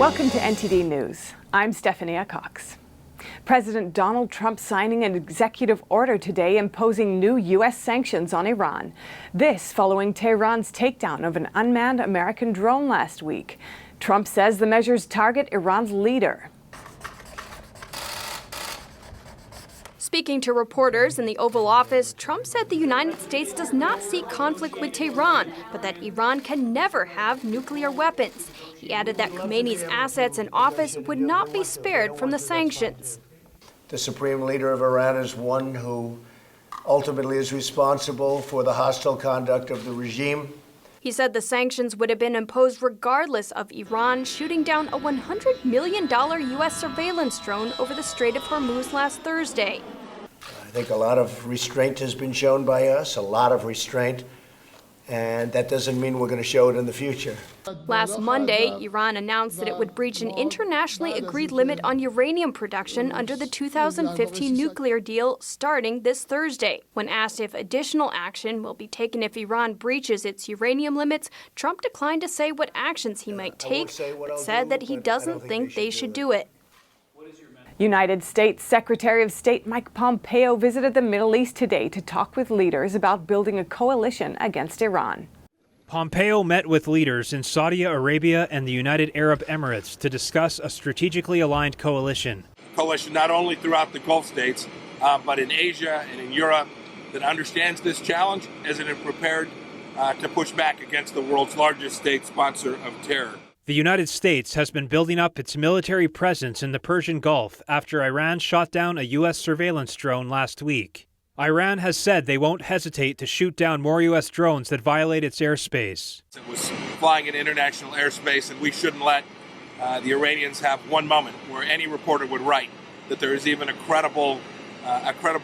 Welcome to NTD News. I'm Stephanie Cox. President Donald Trump signing an executive order today imposing new U.S. sanctions on Iran. This following Tehran's takedown of an unmanned American drone last week. Trump says the measures target Iran's leader. Speaking to reporters in the Oval Office, Trump said the United States does not seek conflict with Tehran, but that Iran can never have nuclear weapons. He added that Khomeini's assets and office would not be spared from the sanctions. The supreme leader of Iran is one who ultimately is responsible for the hostile conduct of the regime. He said the sanctions would have been imposed regardless of Iran shooting down a $100 million U.S. surveillance drone over the Strait of Hormuz last Thursday. I think a lot of restraint has been shown by us, a lot of restraint, and that doesn't mean we're going to show it in the future. Last Monday, Iran announced that it would breach an internationally agreed limit on uranium production under the 2015 nuclear deal starting this Thursday. When asked if additional action will be taken if Iran breaches its uranium limits, Trump declined to say what actions he might take, but said that he doesn't think they should do it. United States Secretary of State Mike Pompeo visited the Middle East today to talk with leaders about building a coalition against Iran. Pompeo met with leaders in Saudi Arabia and the United Arab Emirates to discuss a strategically aligned coalition. Coalition not only throughout the Gulf states, but in Asia and in Europe that understands this challenge as it is prepared to push back against the world's largest state sponsor of terror. The United States has been building up its military presence in the Persian Gulf after Iran shot down a U.S. surveillance drone last week. Iran has said they won't hesitate to shoot down more U.S. drones that violate its airspace. It was flying in international airspace, and we shouldn't let the Iranians have one moment where any reporter would write that there is even a credible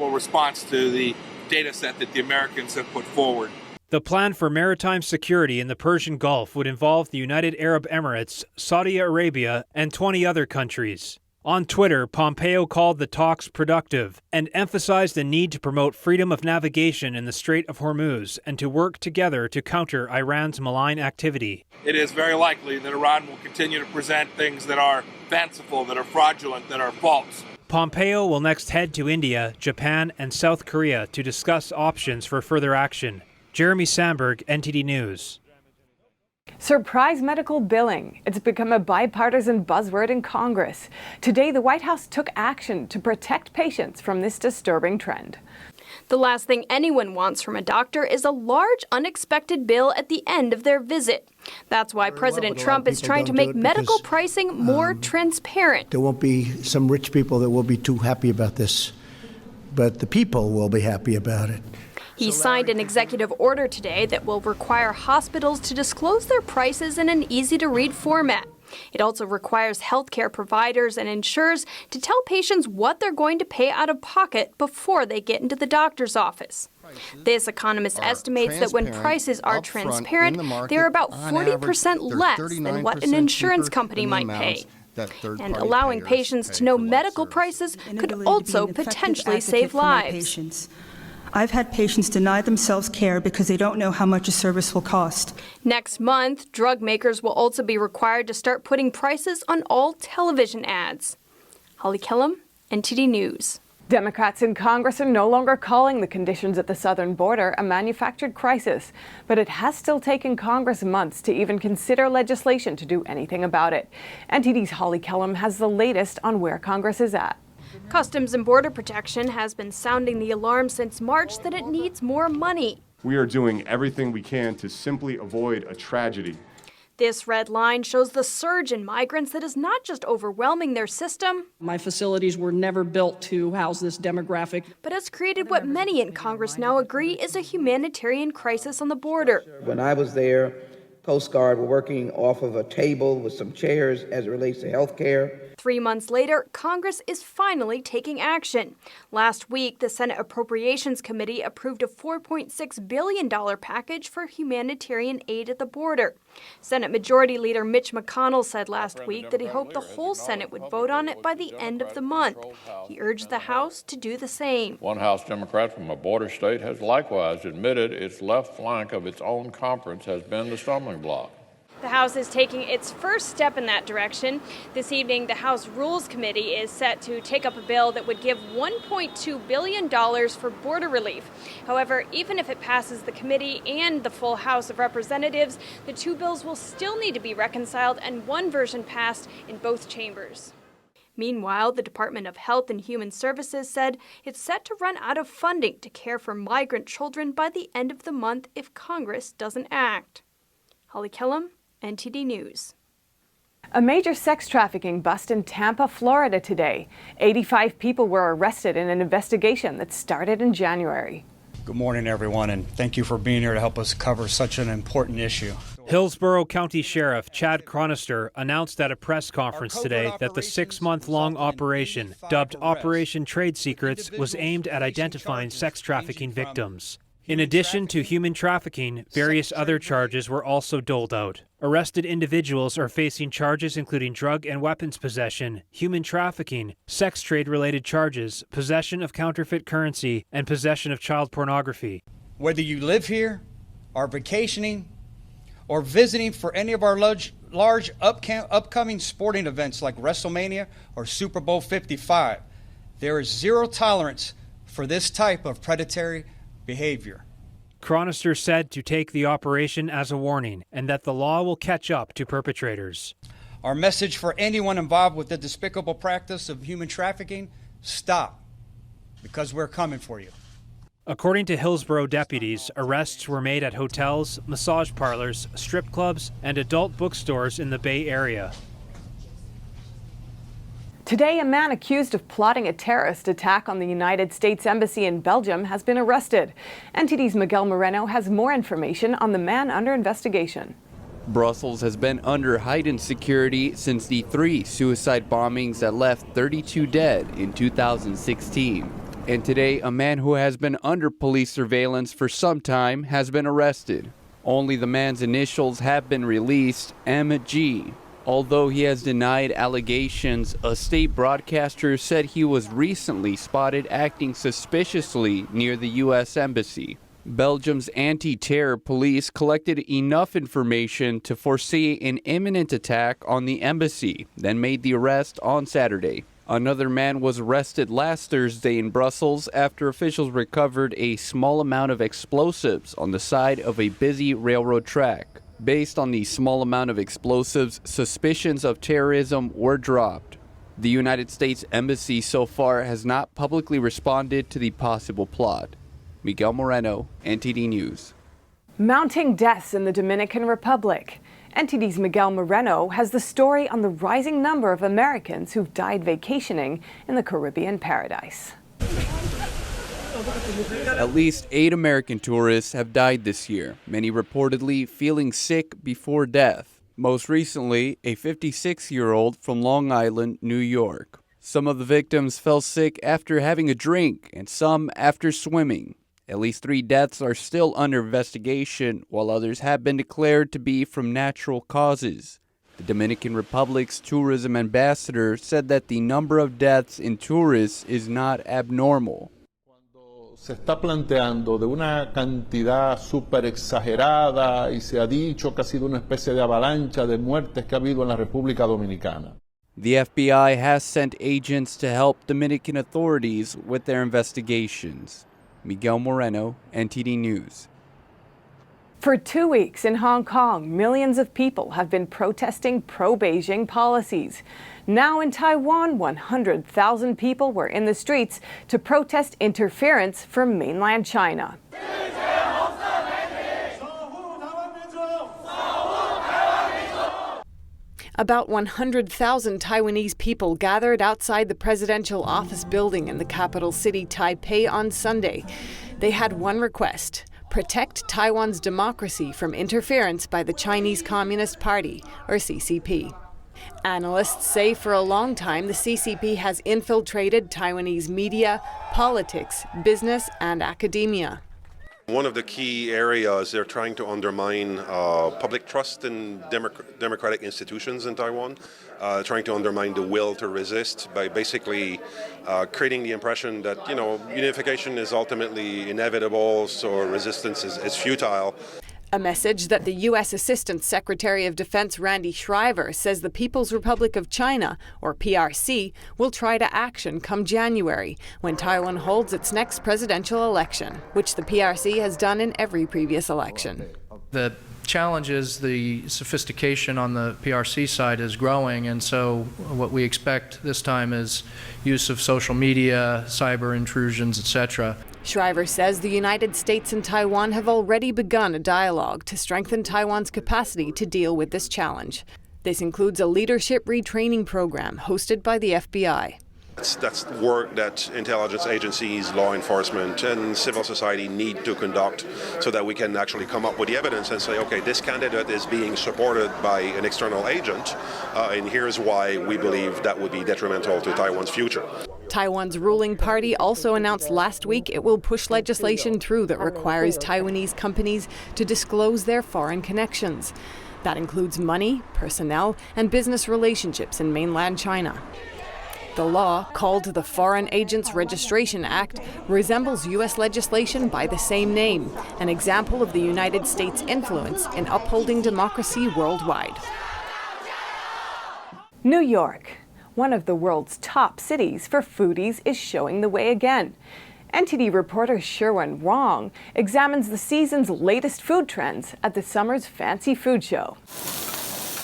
response to the data set that the Americans have put forward. The plan for maritime security in the Persian Gulf would involve the United Arab Emirates, Saudi Arabia, and 20 other countries. On Twitter, Pompeo called the talks productive and emphasized the need to promote freedom of navigation in the Strait of Hormuz and to work together to counter Iran's malign activity. It is very likely that Iran will continue to present things that are fanciful, that are fraudulent, that are false. Pompeo will next head to India, Japan, and South Korea to discuss options for further action. Jeremy Sandberg, NTD News. Surprise medical billing. It's become a bipartisan buzzword in Congress. Today, the White House took action to protect patients from this disturbing trend. The last thing anyone wants from a doctor is a large, unexpected bill at the end of their visit. That's why President Trump is trying to make medical pricing more transparent. There won't be some rich people that will be too happy about this, but the people will be happy about it. He signed an executive order today that will require hospitals to disclose their prices in an easy-to-read format. It also requires healthcare providers and insurers to tell patients what they're going to pay out of pocket before they get into the doctor's office. This economist estimates that when prices are transparent, they're about 40% less than what an insurance company might pay. And allowing patients to know medical prices could also potentially save lives. I've had patients deny themselves care because they don't know how much a service will cost. Next month, drug makers will also be required to start putting prices on all television ads. Holly Killam, NTD News. Democrats in Congress are no longer calling the conditions at the southern border a manufactured crisis, but it has still taken Congress months to even consider legislation to do anything about it. NTD's Holly Killam has the latest on where Congress is at. Customs and Border Protection has been sounding the alarm since March that it needs more money. We are doing everything we can to simply avoid a tragedy. This red line shows the surge in migrants that is not just overwhelming their system. My facilities were never built to house this demographic. But has created what many in Congress now agree is a humanitarian crisis on the border. When I was there, Coast Guard were working off of a table with some chairs as it relates to health care. 3 months later, Congress is finally taking action. Last week, the Senate Appropriations Committee approved a $4.6 billion package for humanitarian aid at the border. Senate Majority Leader Mitch McConnell said last week that he hoped the whole Senate would vote on it by the end of the month. He urged the House to do the same. One House Democrat from a border state has likewise admitted its left flank of its own conference has been the stumbling block. The House is taking its first step in that direction. This evening, the House Rules Committee is set to take up a bill that would give $1.2 billion for border relief. However, even if it passes the committee and the full House of Representatives, the two bills will still need to be reconciled and one version passed in both chambers. Meanwhile, the Department of Health and Human Services said it's set to run out of funding to care for migrant children by the end of the month if Congress doesn't act. Holly Kellum, NTD News. A major sex trafficking bust in Tampa, Florida today. 85 people were arrested in an investigation that started in January. Good morning, everyone, and thank you for being here to help us cover such an important issue. Hillsborough County Sheriff Chad Chronister announced at a press conference today that the 6-month-long operation, dubbed Operation Trade Secrets, was aimed at identifying sex trafficking victims. In addition to human trafficking, various other charges were also doled out. Arrested individuals are facing charges including drug and weapons possession, human trafficking, sex trade-related charges, possession of counterfeit currency, and possession of child pornography. Whether you live here, are vacationing, or visiting for any of our large upcoming sporting events like WrestleMania or Super Bowl 55, there is zero tolerance for this type of predatory behavior. Chronister said to take the operation as a warning and that the law will catch up to perpetrators. Our message for anyone involved with the despicable practice of human trafficking: stop, because we're coming for you. According to Hillsborough deputies, arrests were made at hotels, massage parlors, strip clubs, and adult bookstores in the Bay Area. Today, a man accused of plotting a terrorist attack on the United States Embassy in Belgium has been arrested. NTD's Miguel Moreno has more information on the man under investigation. Brussels has been under heightened security since the 3 suicide bombings that left 32 dead in 2016. And today, a man who has been under police surveillance for some time has been arrested. Only the man's initials have been released, MG. Although he has denied allegations, a state broadcaster said he was recently spotted acting suspiciously near the U.S. Embassy. Belgium's anti-terror police collected enough information to foresee an imminent attack on the embassy, then made the arrest on Saturday. Another man was arrested last Thursday in Brussels after officials recovered a small amount of explosives on the side of a busy railroad track. Based on the small amount of explosives, suspicions of terrorism were dropped. The United States Embassy so far has not publicly responded to the possible plot. Miguel Moreno, NTD News. Mounting deaths in the Dominican Republic. NTD's Miguel Moreno has the story on the rising number of Americans who've died vacationing in the Caribbean paradise. At least 8 American tourists have died this year, many reportedly feeling sick before death. Most recently, a 56-year-old from Long Island, New York. Some of the victims fell sick after having a drink and some after swimming. At least 3 deaths are still under investigation, while others have been declared to be from natural causes. The Dominican Republic's tourism ambassador said that the number of deaths in tourists is not abnormal. Se está planteando de una cantidad súper exagerada y se ha dicho que ha sido una especie de avalancha de muertes que ha habido en la República Dominicana. The FBI has sent agents to help Dominican authorities with their investigations. Miguel Moreno, NTD News. For 2 weeks in Hong Kong, millions of people have been protesting pro-Beijing policies. Now in Taiwan, 100,000 people were in the streets to protest interference from mainland China. About 100,000 Taiwanese people gathered outside the presidential office building in the capital city, Taipei, on Sunday. They had one request: protect Taiwan's democracy from interference by the Chinese Communist Party, or CCP. Analysts say for a long time the CCP has infiltrated Taiwanese media, politics, business, and academia. One of the key areas, they're trying to undermine public trust in democratic institutions in Taiwan, trying to undermine the will to resist by basically creating the impression that, unification is ultimately inevitable, so resistance is futile. A message that the U.S. Assistant Secretary of Defense Randy Shriver says the People's Republic of China, or PRC, will try to action come January, when Taiwan holds its next presidential election, which the PRC has done in every previous election. The challenge is the sophistication on the PRC side is growing, and so what we expect this time is use of social media, cyber intrusions, etc. Shriver says the United States and Taiwan have already begun a dialogue to strengthen Taiwan's capacity to deal with this challenge. This includes a leadership retraining program hosted by the FBI. That's work that intelligence agencies, law enforcement, and civil society need to conduct so that we can actually come up with the evidence and say, okay, this candidate is being supported by an external agent, and here's why we believe that would be detrimental to Taiwan's future. Taiwan's ruling party also announced last week it will push legislation through that requires Taiwanese companies to disclose their foreign connections. That includes money, personnel, and business relationships in mainland China. The law, called the Foreign Agents Registration Act, resembles U.S. legislation by the same name, an example of the United States' influence in upholding democracy worldwide. New York, one of the world's top cities for foodies, is showing the way again. NTD reporter Sherwin Wong examines the season's latest food trends at the summer's Fancy Food Show.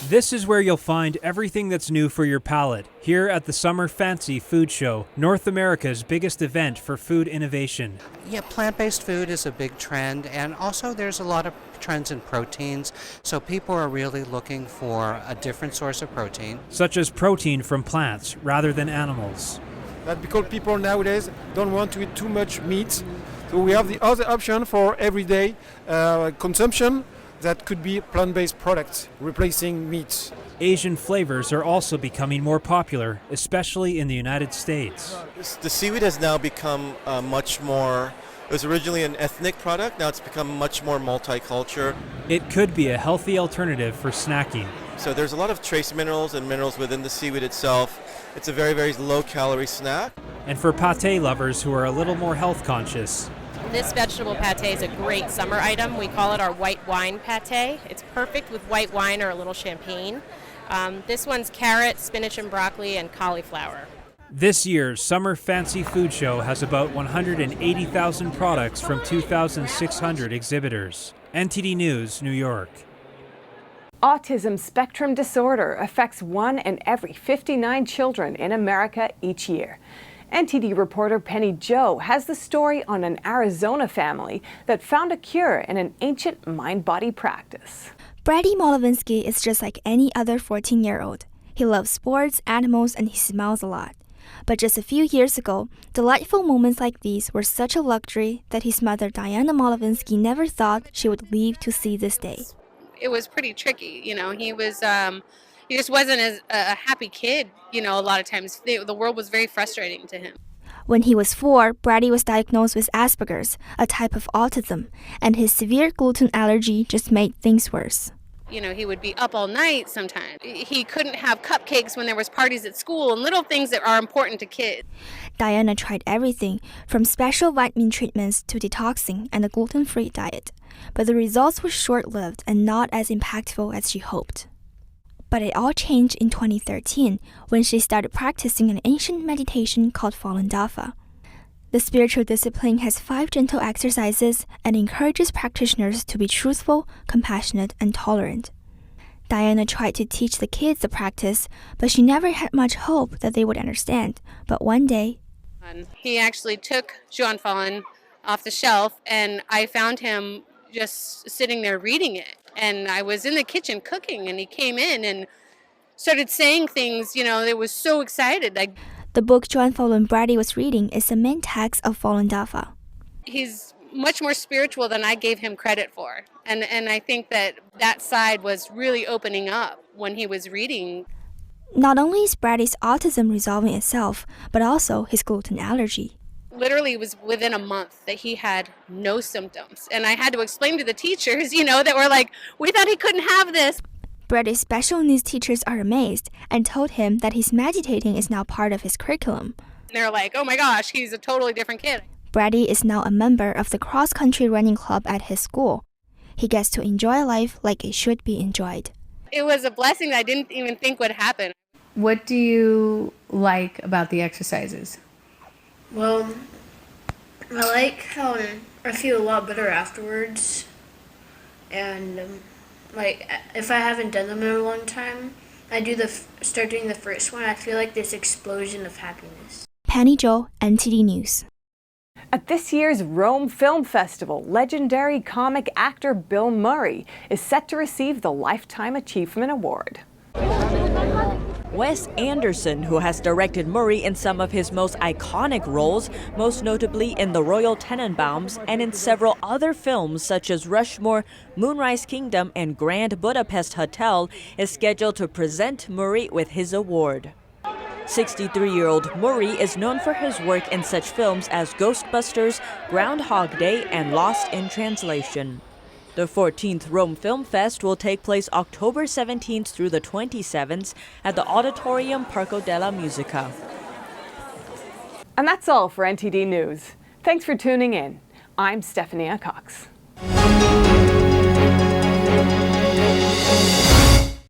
This is where you'll find everything that's new for your palate, here at the Summer Fancy Food Show, North America's biggest event for food innovation. Yeah, plant-based food is a big trend, and also there's a lot of trends in proteins, so people are really looking for a different source of protein. Such as protein from plants rather than animals. But because people nowadays don't want to eat too much meat, so we have the other option for everyday consumption. That could be plant-based products replacing meat. Asian flavors are also becoming more popular, especially in the United States. The seaweed has now become much more, it was originally an ethnic product, now it's become much more multicultural. It could be a healthy alternative for snacking. So there's a lot of trace minerals and minerals within the seaweed itself. It's a very, very low-calorie snack. And for pâté lovers who are a little more health conscious. This vegetable pâté is a great summer item. We call it our white wine pâté. It's perfect with white wine or a little champagne. This one's carrot, spinach and broccoli, and cauliflower. This year's Summer Fancy Food Show has about 180,000 products from 2,600 exhibitors. NTD News, New York. Autism spectrum disorder affects 1 in every 59 children in America each year. NTD reporter Penny Joe has the story on an Arizona family that found a cure in an ancient mind-body practice. Brady Molovinsky is just like any other 14-year-old. He loves sports, animals, and he smiles a lot. But just a few years ago, delightful moments like these were such a luxury that his mother, Diana Molovinsky, never thought she would live to see this day. It was pretty tricky, you know. He just wasn't as a happy kid, you know. A lot of times the world was very frustrating to him. When he was 4, Brady was diagnosed with Asperger's, a type of autism, and his severe gluten allergy just made things worse. You know, he would be up all night sometimes. He couldn't have cupcakes when there was parties at school and little things that are important to kids. Diana tried everything, from special vitamin treatments to detoxing and a gluten-free diet. But the results were short-lived and not as impactful as she hoped. But it all changed in 2013 when she started practicing an ancient meditation called Falun Dafa. The spiritual discipline has 5 gentle exercises and encourages practitioners to be truthful, compassionate, and tolerant. Diana tried to teach the kids the practice, but she never had much hope that they would understand. But one day, he actually took Zhuan Falun off the shelf, and I found him just sitting there reading it. And I was in the kitchen cooking, and he came in and started saying things, you know, they was so excited. The book Zhuan Falun Brady was reading is the main text of Falun Dafa. He's much more spiritual than I gave him credit for. And I think that side was really opening up when he was reading. Not only is Brady's autism resolving itself, but also his gluten allergy. Literally, it was within a month that he had no symptoms. And I had to explain to the teachers, you know, that were like, we thought he couldn't have this. Brady's special needs teachers are amazed and told him that his meditating is now part of his curriculum. And they're like, oh my gosh, he's a totally different kid. Brady is now a member of the cross-country running club at his school. he gets to enjoy life like it should be enjoyed. It was a blessing that I didn't even think would happen. What do you like about the exercises? Well, I like how I feel a lot better afterwards. And like if I haven't done them in a long time, start doing the first one, I feel like this explosion of happiness. Penny Zhou, NTD News. At this year's Rome Film Festival, legendary comic actor Bill Murray is set to receive the Lifetime Achievement Award. Wes Anderson, who has directed Murray in some of his most iconic roles, most notably in The Royal Tenenbaums and in several other films such as Rushmore, Moonrise Kingdom, and Grand Budapest Hotel, is scheduled to present Murray with his award. 63-year-old Murray is known for his work in such films as Ghostbusters, Groundhog Day, and Lost in Translation. The 14th Rome Film Fest will take place October 17th through the 27th at the Auditorium Parco della Musica. And that's all for NTD News. Thanks for tuning in. I'm Stephanie Cox.